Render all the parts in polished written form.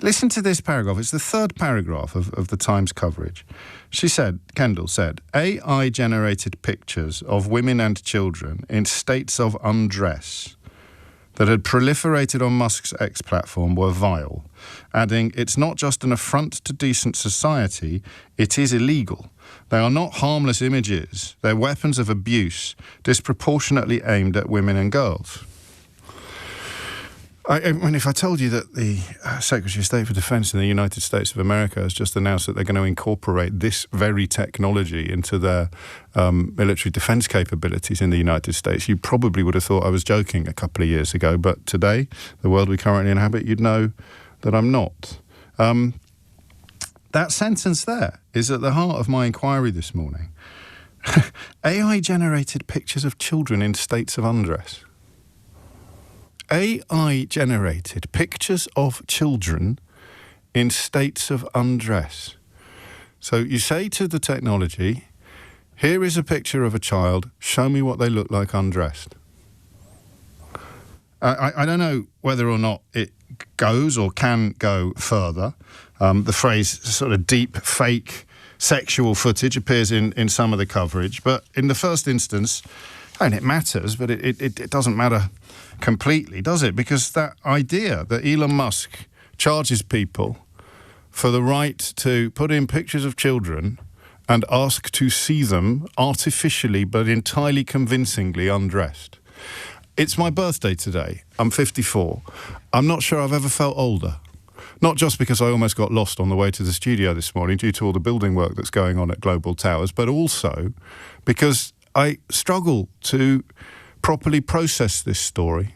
Listen to this paragraph. It's the third paragraph of the Times coverage. Kendall said, AI-generated pictures of women and children in states of undress that had proliferated on Musk's X platform were vile, adding, it's not just an affront to decent society, it is illegal. They are not harmless images. They're weapons of abuse disproportionately aimed at women and girls. I mean, if I told you that the Secretary of State for Defence in the United States of America has just announced that they're going to incorporate this very technology into their military defence capabilities in the United States, you probably would have thought I was joking a couple of years ago. But today, the world we currently inhabit, you'd know that I'm not. That sentence there is at the heart of my inquiry this morning. AI-generated pictures of children in states of undress. AI-generated pictures of children in states of undress. So you say to the technology, here is a picture of a child, show me what they look like undressed. I don't know whether or not it goes or can go further. The phrase sort of deep fake sexual footage appears in some of the coverage, but in the first instance, and it matters, but it doesn't matter completely, does it? Because that idea that Elon Musk charges people for the right to put in pictures of children and ask to see them artificially but entirely convincingly undressed. It's my birthday today. I'm 54. I'm not sure I've ever felt older. Not just because I almost got lost on the way to the studio this morning due to all the building work that's going on at Global Towers, but also because I struggle to properly process this story.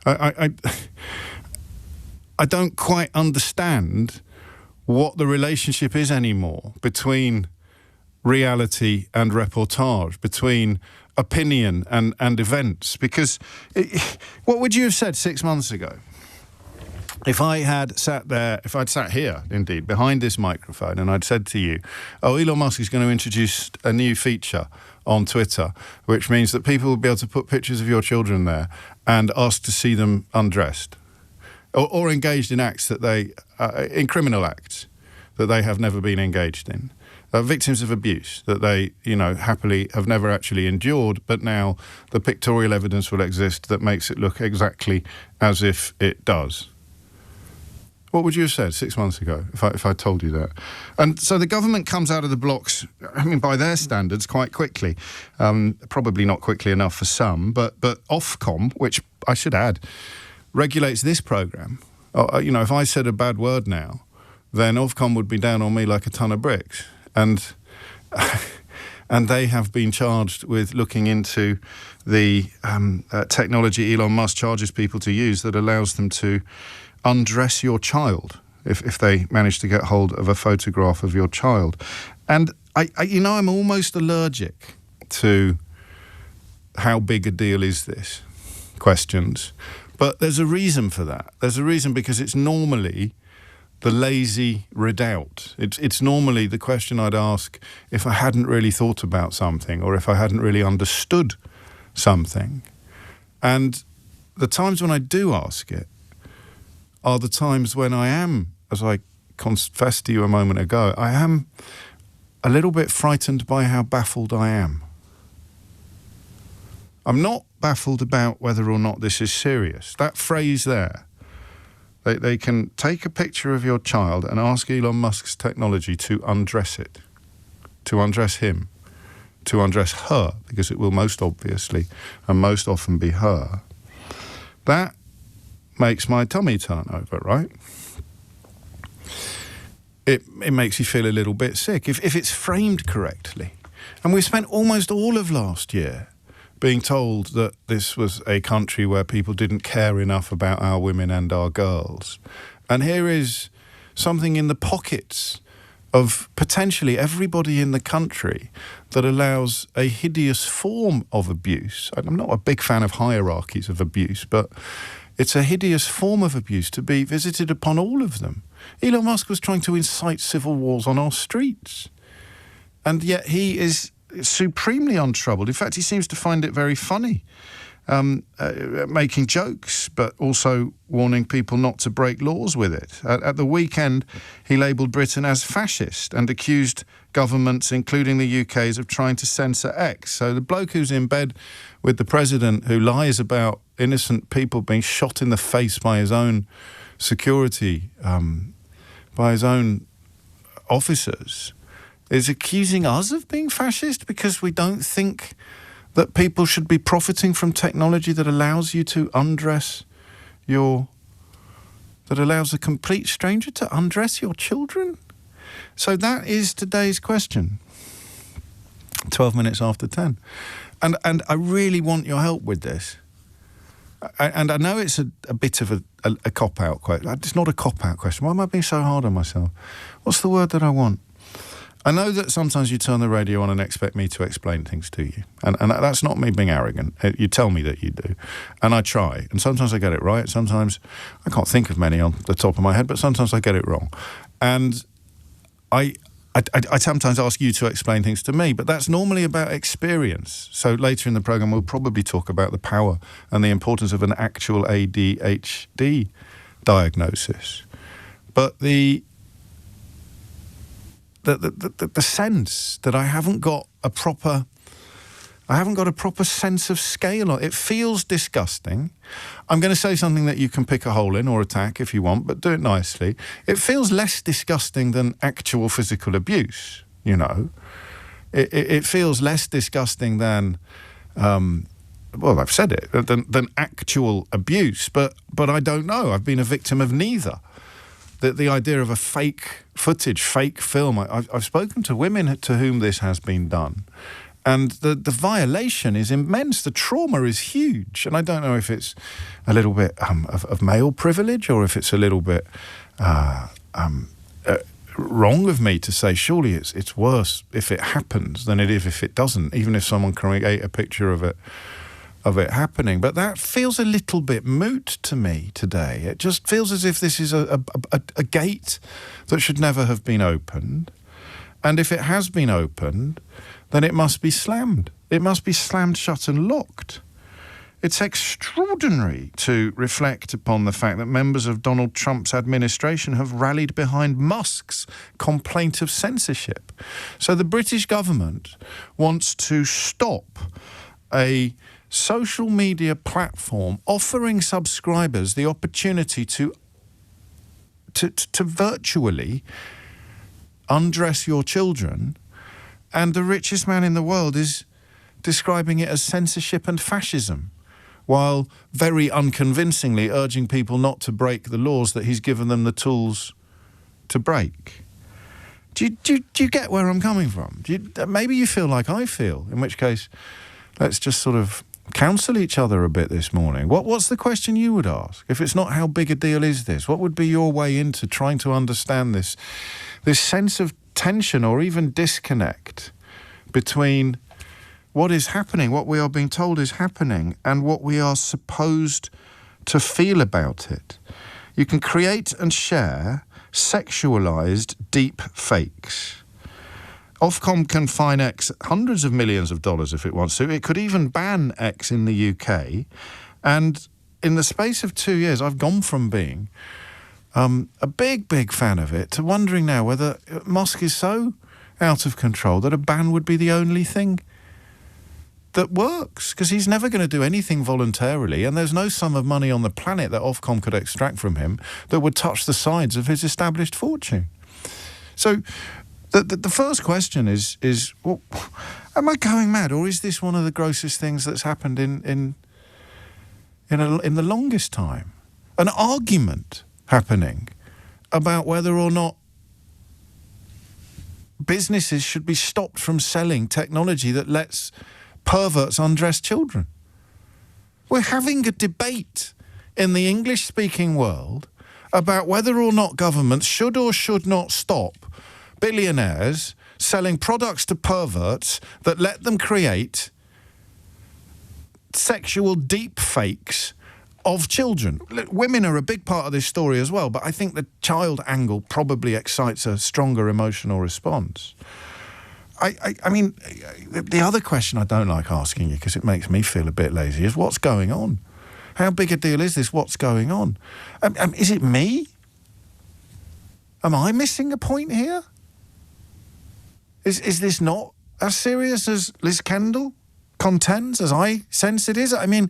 I don't quite understand what the relationship is anymore between reality and reportage, between opinion and events. Because what would you have said 6 months ago? If I had sat there, if I'd sat here, indeed, behind this microphone, and I'd said to you, oh, Elon Musk is going to introduce a new feature on Twitter, which means that people will be able to put pictures of your children there and ask to see them undressed or engaged in acts that in criminal acts that they have never been engaged in. Victims of abuse that they, happily have never actually endured, but now the pictorial evidence will exist that makes it look exactly as if it does. What would you have said 6 months ago if I told you that? And so the government comes out of the blocks, I mean, by their standards, quite quickly. Probably not quickly enough for some, but Ofcom, which I should add, regulates this programme. If I said a bad word now, then Ofcom would be down on me like a ton of bricks. And they have been charged with looking into the technology Elon Musk charges people to use that allows them to undress your child if they manage to get hold of a photograph of your child. And I'm almost allergic to how big a deal is this questions. But there's a reason for that. There's a reason because it's normally the lazy redoubt. It's normally the question I'd ask if I hadn't really thought about something or if I hadn't really understood something. And the times when I do ask it are the times when I am, as I confessed to you a moment ago, I am a little bit frightened by how baffled I am. I'm not baffled about whether or not this is serious. That phrase there, they can take a picture of your child and ask Elon Musk's technology to undress it, to undress him, to undress her, because it will most obviously and most often be her. That makes my tummy turn over, right? It makes you feel a little bit sick if it's framed correctly. And we spent almost all of last year being told that this was a country where people didn't care enough about our women and our girls. And here is something in the pockets of potentially everybody in the country that allows a hideous form of abuse. I'm not a big fan of hierarchies of abuse, but it's a hideous form of abuse to be visited upon all of them. Elon Musk was trying to incite civil wars on our streets. And yet he is supremely untroubled. In fact, he seems to find it very funny. making jokes, but also warning people not to break laws with it. At the weekend, he labelled Britain as fascist and accused governments, including the UK's, of trying to censor X. So the bloke who's in bed with the president, who lies about innocent people being shot in the face by his own security, by his own officers, is accusing us of being fascist because we don't think that people should be profiting from technology that allows you to that allows a complete stranger to undress your children? So that is today's question. 12 minutes after 10. And I really want your help with this. And I know it's a bit of a cop-out question. It's not a cop-out question. Why am I being so hard on myself? What's the word that I want? I know that sometimes you turn the radio on and expect me to explain things to you. And that's not me being arrogant. You tell me that you do. And I try. And sometimes I get it right. Sometimes I can't think of many on the top of my head, but sometimes I get it wrong. And I sometimes ask you to explain things to me, but that's normally about experience. So later in the programme, we'll probably talk about the power and the importance of an actual ADHD diagnosis. But the sense that I haven't got a proper sense of scale on it. It feels disgusting. I'm going to say something that you can pick a hole in or attack if you want, but do it nicely. It feels less disgusting than actual physical abuse, you know. It feels less disgusting than, well, I've said it, than actual abuse, but I don't know. I've been a victim of neither. The idea of a fake footage, fake film. I've spoken to women to whom this has been done. And the violation is immense. The trauma is huge. And I don't know if it's a little bit of male privilege or if it's a little bit wrong of me to say, surely it's worse if it happens than it is if it doesn't, even if someone create a picture of it happening. But that feels a little bit moot to me today. It just feels as if this is a gate that should never have been opened. And if it has been opened, then it must be slammed. It must be slammed shut and locked. It's extraordinary to reflect upon the fact that members of Donald Trump's administration have rallied behind Musk's complaint of censorship. So the British government wants to stop a social media platform offering subscribers the opportunity to virtually undress your children, and the richest man in the world is describing it as censorship and fascism, while very unconvincingly urging people not to break the laws that he's given them the tools to break. Do you get where I'm coming from? Maybe you feel like I feel, in which case let's just sort of counsel each other a bit this morning. What's the question you would ask? If it's not how big a deal is this, what would be your way into trying to understand this sense of tension or even disconnect between what is happening, what we are being told is happening, and what we are supposed to feel about it? You can create and share sexualized deep fakes. Ofcom can fine X hundreds of millions of dollars if it wants to. It could even ban X in the UK. And in the space of 2 years, I've gone from being a big fan of it to wondering now whether Musk is so out of control that a ban would be the only thing that works, because he's never going to do anything voluntarily, and there's no sum of money on the planet that Ofcom could extract from him that would touch the sides of his established fortune. So the first question is well, am I going mad, or is this one of the grossest things that's happened in the longest time? An argument happening about whether or not businesses should be stopped from selling technology that lets perverts undress children. We're having a debate in the English-speaking world about whether or not governments should or should not stop billionaires selling products to perverts that let them create sexual deep fakes of children. Women are a big part of this story as well, but I think the child angle probably excites a stronger emotional response. I mean, the other question I don't like asking you, because it makes me feel a bit lazy, is what's going on? How big a deal is this? What's going on? Is it me? Am I missing a point here? Is this not as serious as Liz Kendall contends, as I sense it is? I mean,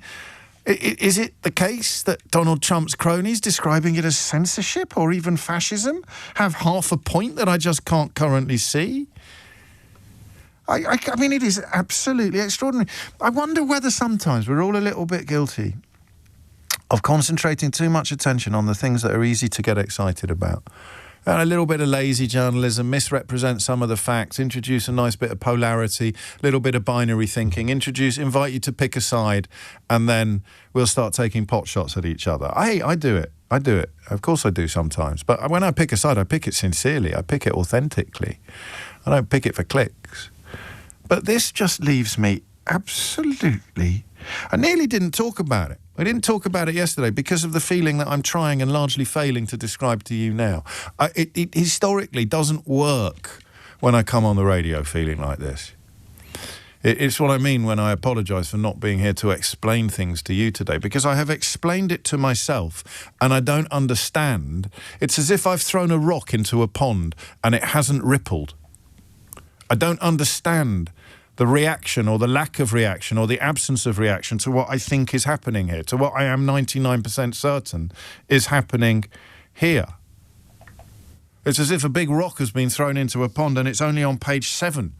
is it the case that Donald Trump's cronies, describing it as censorship or even fascism, have half a point that I just can't currently see? I mean, it is absolutely extraordinary. I wonder whether sometimes we're all a little bit guilty of concentrating too much attention on the things that are easy to get excited about. And a little bit of lazy journalism, misrepresent some of the facts, introduce a nice bit of polarity, a little bit of binary thinking, invite you to pick a side, and then we'll start taking pot shots at each other. I do it. Of course I do sometimes. But when I pick a side, I pick it sincerely. I pick it authentically. I don't pick it for clicks. But this just leaves me absolutely... I nearly didn't talk about it. I didn't talk about it yesterday because of the feeling that I'm trying and largely failing to describe to you now. It historically doesn't work when I come on the radio feeling like this. It's what I mean when I apologise for not being here to explain things to you today, because I have explained it to myself and I don't understand. It's as if I've thrown a rock into a pond and it hasn't rippled. I don't understand the reaction or the lack of reaction or the absence of reaction to what I think is happening here, to what I am 99% certain is happening here. It's as if a big rock has been thrown into a pond and it's only on page 7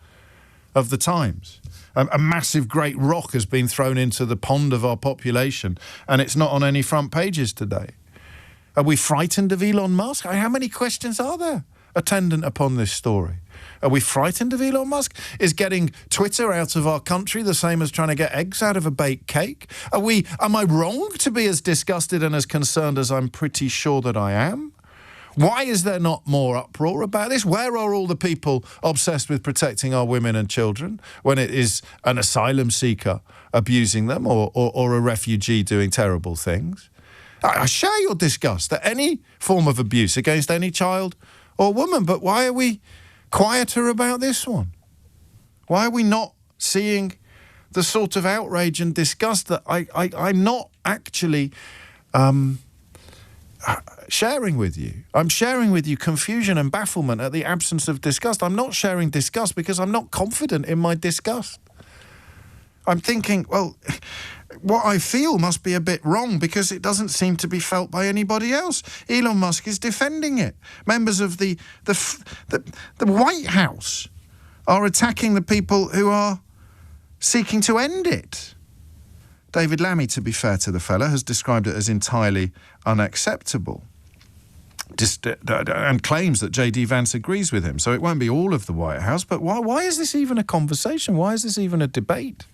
of the Times. A massive great rock has been thrown into the pond of our population and it's not on any front pages today. Are we frightened of Elon Musk? How many questions are there attendant upon this story? Are we frightened of Elon Musk? Is getting Twitter out of our country the same as trying to get eggs out of a baked cake? Am I wrong to be as disgusted and as concerned as I'm pretty sure that I am? Why is there not more uproar about this? Where are all the people obsessed with protecting our women and children when it is an asylum seeker abusing them or a refugee doing terrible things? I share your disgust at any form of abuse against any child or woman, but why are we quieter about this one? Why are we not seeing the sort of outrage and disgust that I'm not actually sharing with you? I'm sharing with you confusion and bafflement at the absence of disgust. I'm not sharing disgust because I'm not confident in my disgust. I'm thinking, well, what I feel must be a bit wrong because it doesn't seem to be felt by anybody else. Elon Musk is defending it. Members of the White House are attacking the people who are seeking to end it. David Lammy, to be fair to the fella, has described it as entirely unacceptable and claims that J.D. Vance agrees with him. So it won't be all of the White House, but why is this even a conversation? Why is this even a debate?